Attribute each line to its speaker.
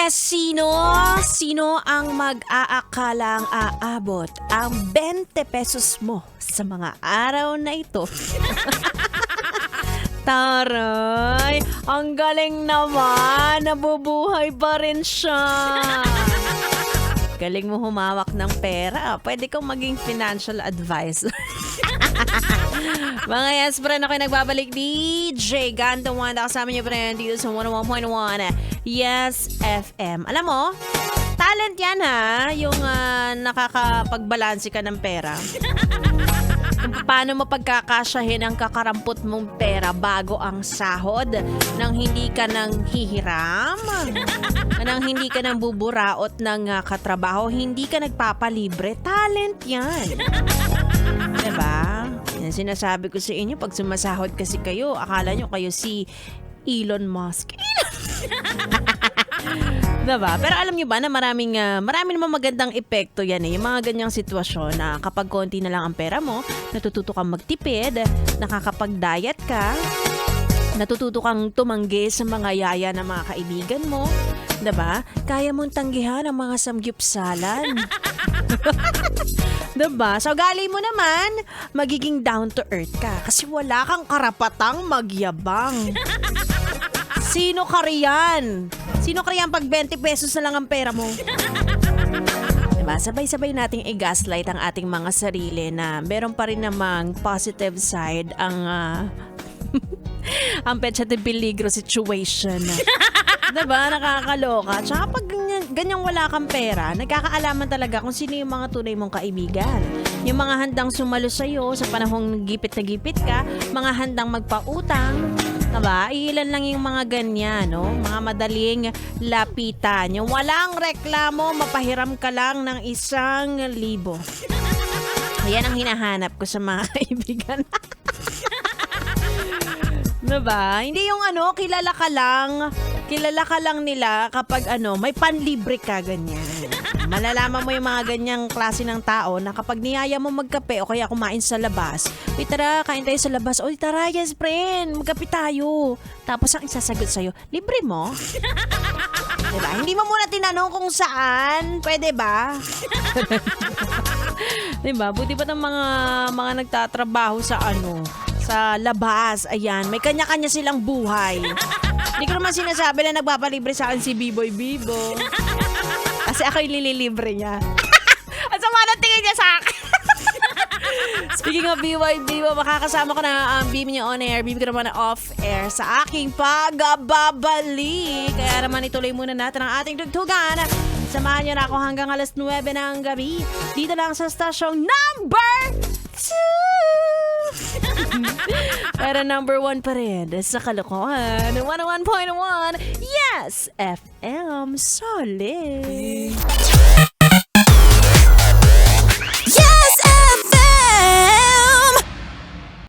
Speaker 1: Sino? Sino ang mag-aakalang aabot ang 20 pesos mo sa mga araw na ito? Taray, ang galing naman. Nabubuhay pa rin siya. Galing mo humawak ng pera. Pwede kang maging financial advisor. Mga yes, friend, ako'y nagbabalik. DJ Ganto Wanda, kasama niyo, friend, dito sa 101.1 Yes FM. Alam mo, talent yan ha, yung nakakapagbalansi ka ng pera. Kung paano mo pagkakasyahin ang kakarampot mong pera bago ang sahod, nang hindi ka nang hihiram, nang hindi ka nang buburaot ng katrabaho, hindi ka nagpapalibre. Talent yan. Diba? Yan sinasabi ko sa inyo, pag sumasahod kasi kayo, akala nyo kayo si Elon Musk. Diba? Pero alam nyo ba na marami naman magandang epekto yan eh. Yung mga ganyang sitwasyon na kapag konti na lang ang pera mo, natututo kang magtipid, nakakapag-diet ka, natututo kang tumanggi sa mga yaya ng mga kaibigan mo. Diba? Kaya mong tanggihan ang mga samgyupsalan. Diba? So, gali mo naman, magiging down to earth ka. Kasi wala kang karapatang magyabang. Sino ka riyan? Sino ka riyan pag 20 pesos na lang ang pera mo? Diba? Sabay-sabay nating i-gaslight ang ating mga sarili na meron pa rin namang positive side ang ang petsa de peligro situation. Diba? Nakakaloka. Tsaka pag ganyang wala kang pera, nagkakaalaman talaga kung sino yung mga tunay mong kaibigan. Yung mga handang sumalo sa'yo sa panahong gipit na gipit ka, mga handang magpautang. Diba? Ilan lang yung mga ganyan, no? Mga madaling lapitan. Yung walang reklamo, mapahiram ka lang ng 1,000. Yan ang hinahanap ko sa mga kaibigan. Diba? Hindi yung kilala ka lang nila kapag may panlibre ka, ganyan. Malalaman mo yung mga ganyang klase ng tao na kapag niyaya mo magkape o kaya kumain sa labas, uy tara, kain tayo sa labas. Uy tara, yes friend, magkape tayo. Tapos ang isasagot sa'yo, libre mo? Diba? Hindi mo muna tinanong kung saan. Pwede ba? Diba? Buti ba ng mga nagtatrabaho sa sa labas, ayan, may kanya-kanya silang buhay. Hindi ko naman sinasabi na nagpapalibre sa akin si B-Boy Bibo. Kasi ako yung lililibre niya. At sama na tingin niya sa akin. Speaking of B-Boy Bibo, makakasama ko na ang Bibi niya on air, Bibi ko naman na off air sa aking pagbabalik. Kaya naman ituloy muna natin ang ating tugtugan. Samahan niyo na ako hanggang alas 9 ng gabi. Dito lang sa stasyong number 2. Pero number 1 pa rin sa kalokohan. 101.1 Yes FM Solid.